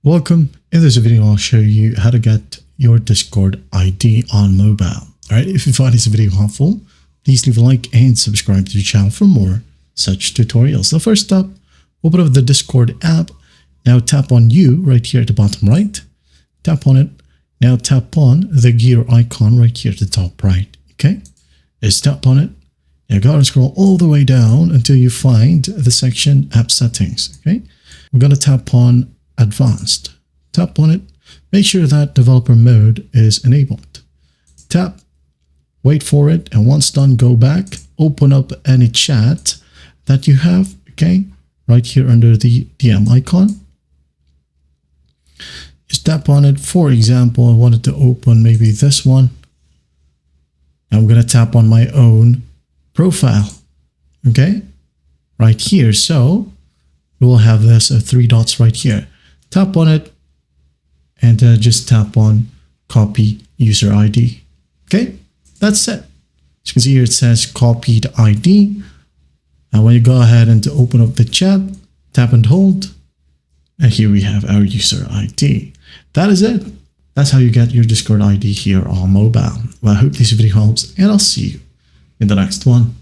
Welcome. In this video, I'll show you how to get your Discord ID on mobile. All right. If you find this video helpful, please leave a like and subscribe to the channel for more such tutorials. Now, first up, open up the Discord app. Now tap on you right here at the bottom right. Tap on it. Now tap on the gear icon right here at the top right. Okay. Just tap on it. Now go and scroll all the way down until you find the section app settings. Okay. We're going to tap on advanced. Tap on it. Make sure that developer mode is enabled. Tap, wait for it, and once done, go back, open up any chat that you have, okay, right here under the DM icon. Just tap on it. For example, I wanted to open maybe this one. I'm going to tap on my own profile, okay, right here. So we'll have this three dots right here. Tap on it and just tap on copy user ID. Okay, that's it. As you can see here, it says copied ID. And when you go ahead and to open up the chat, tap and hold. And here we have our user ID. That is it. That's how you get your Discord ID here on mobile. Well, I hope this video helps, and I'll see you in the next one.